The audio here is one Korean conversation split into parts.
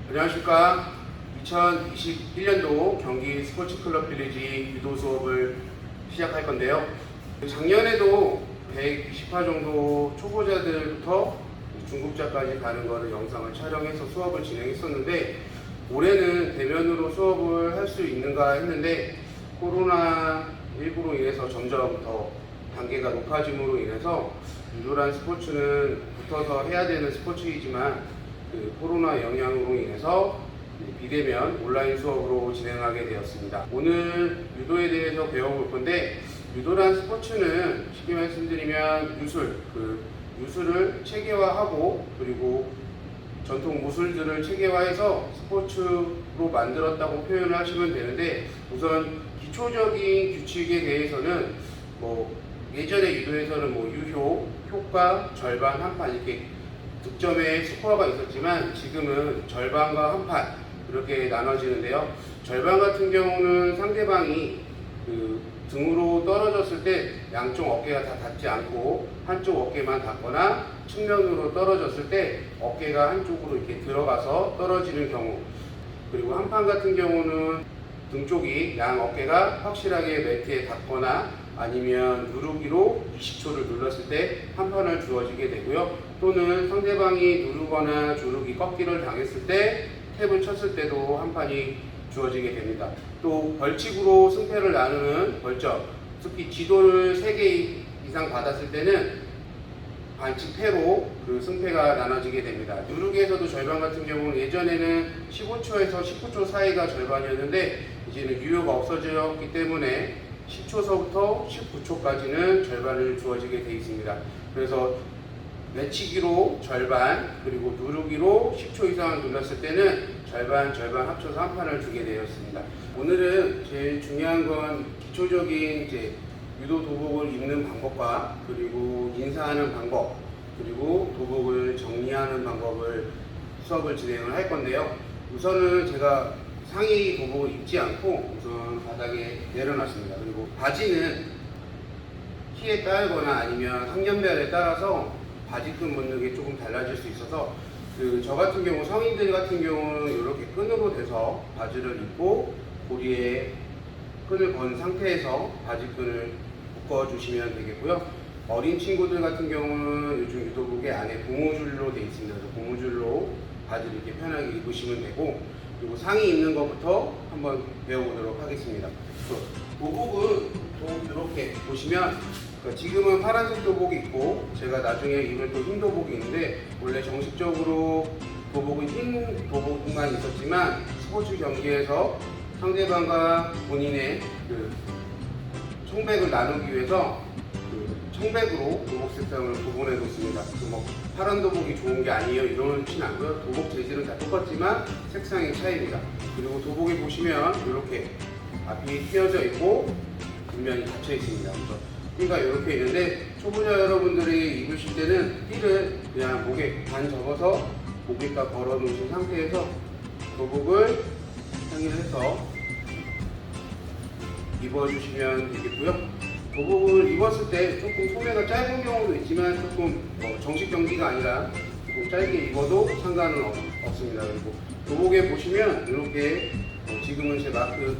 안녕하십니까. 2021년도 경기 스포츠클럽 빌리지 유도 수업을 시작할 건데요. 작년에도 120화 정도 초보자들부터 중급자까지 가는 거를 영상을 촬영해서 수업을 진행했었는데, 올해는 대면으로 수업을 할 수 있는가 했는데 코로나19로 인해서 점점 더 단계가 높아짐으로 인해서 유도란 스포츠는 붙어서 해야 되는 스포츠이지만 코로나 영향으로 인해서 비대면 온라인 수업으로 진행하게 되었습니다. 오늘 유도에 대해서 배워볼 건데, 유도란 스포츠는 쉽게 말씀드리면 유술을 체계화하고 그리고 전통 무술들을 체계화해서 스포츠로 만들었다고 표현을 하시면 되는데, 우선 기초적인 규칙에 대해서는 예전에 유도에서는 유효, 효과, 절반, 한판 이렇게 득점의 스코어가 있었지만 지금은 절반과 한판 이렇게 나눠지는데요. 절반 같은 경우는 상대방이 등으로 떨어졌을 때 양쪽 어깨가 다 닿지 않고 한쪽 어깨만 닿거나 측면으로 떨어졌을 때 어깨가 한쪽으로 이렇게 들어가서 떨어지는 경우, 그리고 한판 같은 경우는 등 쪽이 양 어깨가 확실하게 매트에 닿거나 아니면 누르기로 20초를 눌렀을 때 한 판을 주어지게 되고요. 또는 상대방이 누르거나 주르기 꺾기를 당했을 때 탭을 쳤을 때도 한 판이 주어지게 됩니다. 또 벌칙으로 승패를 나누는 벌점, 특히 지도를 3개 이상 받았을 때는 반칙패로 승패가 나눠지게 됩니다. 누르기에서도 절반 같은 경우는 예전에는 15초에서 19초 사이가 절반이었는데 이제는 유효가 없어졌기 때문에 10초서부터 19초까지는 절반을 주어지게 되어 있습니다. 그래서 내치기로 절반, 그리고 누르기로 10초 이상 눌렀을 때는 절반 합쳐서 한 판을 주게 되었습니다. 오늘은 제일 중요한 건 기초적인 유도 도복을 입는 방법과 그리고 인사하는 방법, 그리고 도복을 정리하는 방법을 수업을 진행을 할 건데요. 우선은 제가 상의 도복을 입지 않고 우선 바닥에 내려놨습니다. 그리고 바지는 키에 따르거나 아니면 학년별에 따라서 바지끈 문력이 조금 달라질 수 있어서 저 같은 경우, 성인들 같은 경우는 이렇게 끈으로 돼서 바지를 입고 고리에 끈을 건 상태에서 바지끈을 묶어주시면 되겠고요. 어린 친구들 같은 경우는 요즘 유도복에 안에 고무줄로 되어 있습니다. 그래서 고무줄로 바지를 이렇게 편하게 입으시면 되고, 그리고 상의 입는 것부터 한번 배워보도록 하겠습니다. 도복은 이렇게 보시면 지금은 파란색 도복이 있고 제가 나중에 입을 또 흰 도복이 있는데, 원래 정식적으로 도복은 흰 도복만 있었지만 스포츠 경기에서 상대방과 본인의 청백을 나누기 위해서 청백으로 도복 색상을 구분해 놓습니다. 파란 도복이 좋은 게 아니에요 이러진 않고요. 도복 재질은 다 똑같지만 색상의 차이입니다. 그리고 도복에 보시면 이렇게 앞이 휘어져 있고 뒷면이 닫혀 있습니다. 띠가 이렇게 있는데, 초보자 여러분들이 입으실 때는 띠를 그냥 목에 반 접어서 목에다 걸어 놓으신 상태에서 도복을 상의해서 입어주시면 되겠고요. 도복을 입었을 때 조금 소매가 짧은 경우도 있지만 조금 정식 경기가 아니라 조금 짧게 입어도 상관은 없습니다. 그리고 도복에 보시면 이렇게 지금은 제 마크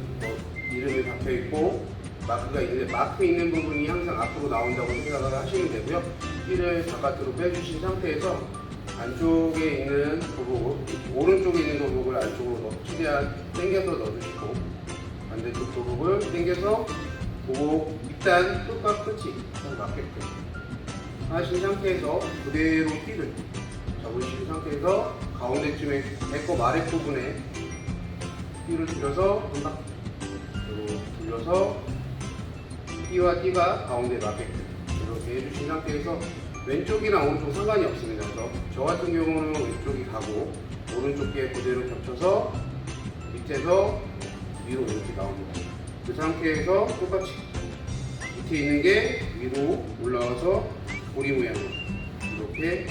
이름이 박혀 있고 마크가 있는데, 마크 있는 부분이 항상 앞으로 나온다고 생각을 하시면 되고요. 띠를 바깥으로 빼주신 상태에서 안쪽에 있는 도복을, 오른쪽에 있는 도복을 안쪽으로 최대한 당겨서 넣어주시고, 반대쪽 도복을 당겨서 도복 일단 끝과 끝이 맞게끔 하신 상태에서 그대로 띠를 잡으신 상태에서 가운데쯤에 배꼽 아랫부분에 띠를 들여서 한 바퀴 돌려서 띠와 띠가 가운데 맞게끔 이렇게 해주신 상태에서 왼쪽이나 오른쪽 상관이 없습니다. 그래서 저 같은 경우는 왼쪽이 가고 오른쪽 귀에 그대로 겹쳐서 밑에서 위로 이렇게 나옵니다. 그 상태에서 똑같이 밑에 있는 게 위로 올라와서 고리 모양으로 이렇게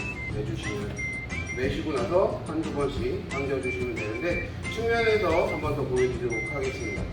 매시고 나서 한두 번씩 당겨주시면 되는데, 측면에서 한 번 더 보여드리도록 하겠습니다.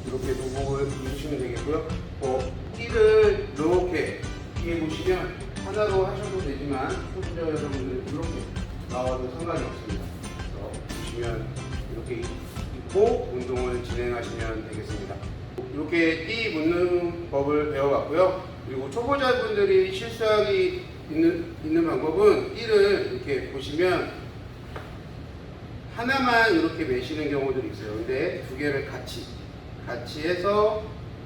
이렇게 도복을 입으시면 되겠고요. 띠를 이렇게 뒤에 보시면 하나로 하셔도 되지만 초보자 여러분들은 이렇게 나와도 상관이 없습니다. 보시면 이렇게 입고 운동을 진행하시면 되겠습니다. 이렇게 띠 묶는 법을 배워봤고요. 그리고 초보자분들이 실수하기 있는 방법은 띠를 이렇게 보시면 하나만 이렇게 매시는 경우들이 있어요. 근데 두 개를 같이 해서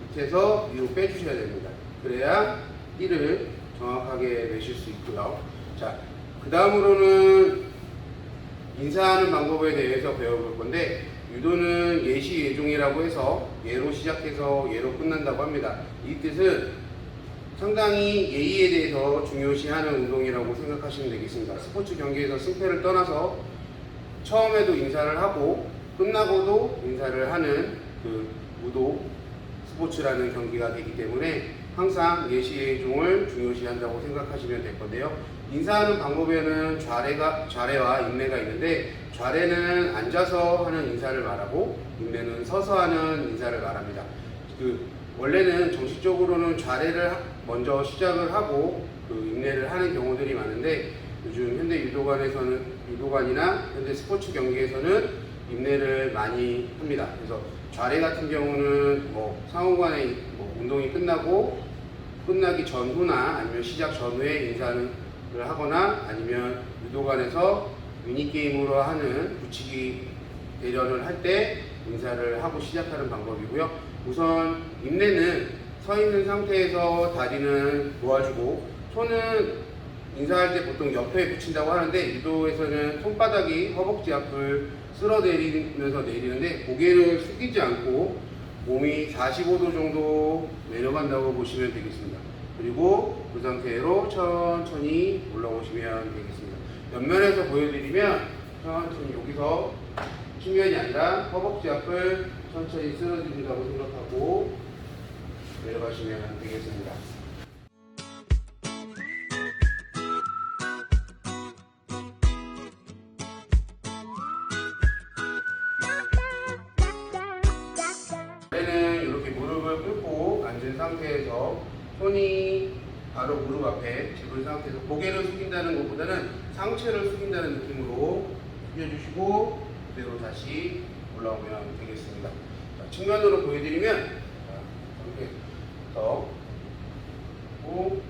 밑에서 위로 빼주셔야 됩니다. 그래야 띠를 정확하게 매실 수 있고요. 자, 그 다음으로는 인사하는 방법에 대해서 배워볼 건데, 유도는 예시 예종이라고 해서 예로 시작해서 예로 끝난다고 합니다. 이 뜻은 상당히 예의에 대해서 중요시하는 운동이라고 생각하시면 되겠습니다. 스포츠 경기에서 승패를 떠나서 처음에도 인사를 하고 끝나고도 인사를 하는 그 우도 스포츠라는 경기가 되기 때문에 항상 예시 예종을 중요시한다고 생각하시면 될 건데요. 인사하는 방법에는 좌례와 인례가 있는데, 좌례는 앉아서 하는 인사를 말하고 인례는 서서 하는 인사를 말합니다. 원래는 정식적으로는 좌례를 먼저 시작을 하고 인례를 하는 경우들이 많은데, 요즘 현대 유도관이나 현대 스포츠 경기에서는 인례를 많이 합니다. 그래서 좌례 같은 경우는 상호간의 운동이 끝나기 전후나 아니면 시작 전후에 인사를 하거나, 아니면 유도관에서 미니게임으로 하는 붙이기 대련을 할 때 인사를 하고 시작하는 방법이고요. 우선 인례는 서 있는 상태에서 다리는 모아주고, 손은 인사할 때 보통 옆에 붙인다고 하는데, 유도에서는 손바닥이 허벅지 앞을 쓸어 내리면서 내리는데, 고개를 숙이지 않고 몸이 45도 정도 내려간다고 보시면 되겠습니다. 그리고 그 상태로 천천히 올라오시면 되겠습니다. 옆면에서 보여드리면 천천히 여기서 측면이 아니라 허벅지 앞을 천천히 쓸어드린다고 생각하고 내려가시면 되겠습니다. 원래는 이렇게 무릎을 꿇고 앉은 상태에서 손이 바로 무릎 앞에 집은 상태에서 고개를 숙인다는 것보다는 상체를 숙인다는 느낌으로 숙여주시고 그대로 다시 올라오면 되겠습니다. 자, 측면으로 보여드리면 이렇게 더 고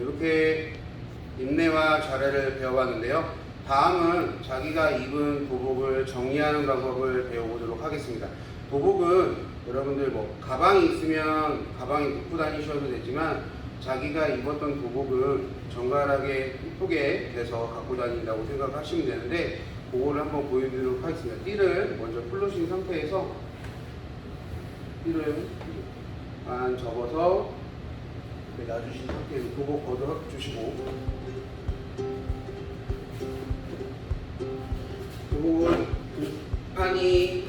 이렇게 인례와 좌례를 배워봤는데요. 다음은 자기가 입은 도복을 정리하는 방법을 배워보도록 하겠습니다. 도복은 여러분들 가방이 있으면 가방에 넣고 다니셔도 되지만, 자기가 입었던 도복은 정갈하게 이쁘게 돼서 갖고 다닌다고 생각하시면 되는데, 그거를 한번 보여드리도록 하겠습니다. 띠를 먼저 풀르신 상태에서 띠를 반 접어서 놔주신 상태에서 도복 걷어주시고, 도복은 판이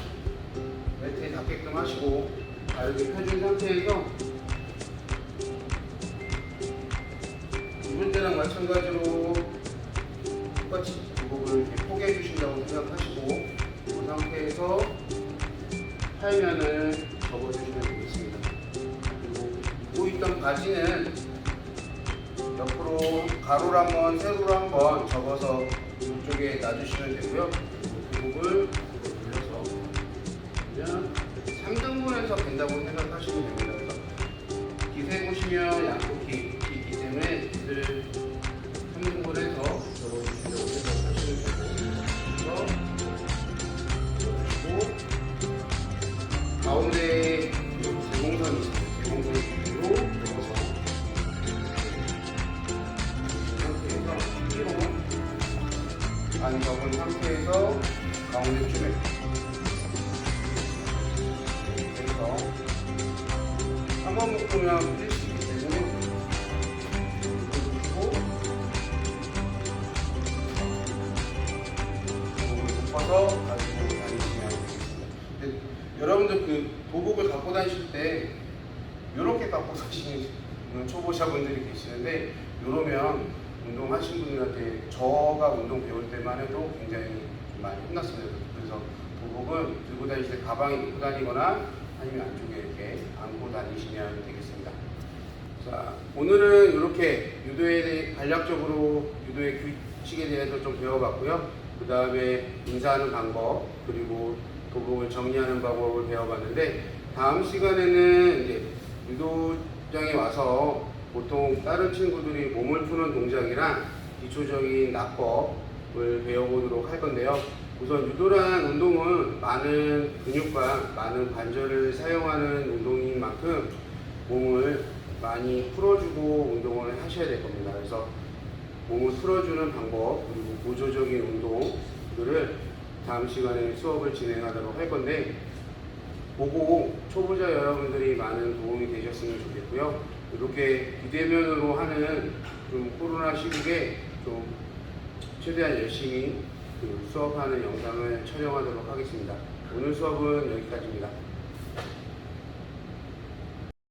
매트에 닿게끔 하시고 바르게 펴준 상태에서 입을 때랑 마찬가지로 똑같이 도복을 이렇게 포개해 주신다고 생각하시고, 그 상태에서 팔면을 접어주시면 되겠습니다. 입고 있던 바지는 옆으로 가로로 한번 세로로 한번 접어서 이쪽에 놔주시면 되고요. 도복을 돌려서 그냥 3등분해서 된다고 생각하시면 됩니다. 그래서 기세 보시면 양쪽 길기 때문에 이를 3등분해서 접어주시려고 생각하시면 되고, 그래서 가운데 제공선이 있습니다. 제공선 위로 접어서 반 접은 상태에서 가운데쯤에 그래서 한번 묶으면 풀릴 수 있기 때문에 묶어주시고 짚어서 가지고 다니시면 되겠습니다. 근데 여러분들 그 도복을 갖고 다니실 때 이렇게 갖고 다니시는 초보자분들이 계시는데, 이러면 운동하신 분들한테 저가 운동 배울 때만 해도 굉장히 많이 혼났습니다. 그래서 도복은 들고 다니실 때 가방에 넣고 다니거나 아니면 안쪽에 이렇게 안고 다니시면 되겠습니다. 자, 오늘은 이렇게 유도에 대해 간략적으로 유도의 규칙에 대해서 좀 배워봤고요. 그 다음에 인사하는 방법, 그리고 도복을 정리하는 방법을 배워봤는데, 다음 시간에는 이제 유도장에 와서 보통 다른 친구들이 몸을 푸는 동작이랑 기초적인 낙법을 배워보도록 할 건데요. 우선 유도란 운동은 많은 근육과 많은 관절을 사용하는 운동인 만큼 몸을 많이 풀어주고 운동을 하셔야 될 겁니다. 그래서 몸을 풀어주는 방법, 그리고 보조적인 운동들을 다음 시간에 수업을 진행하도록 할 건데, 보고 초보자 여러분들이 많은 도움이 되셨으면 좋겠고요. 이렇게 비대면으로 하는 좀 코로나 시국에 좀 최대한 열심히 수업하는 영상을 촬영하도록 하겠습니다. 오늘 수업은 여기까지입니다.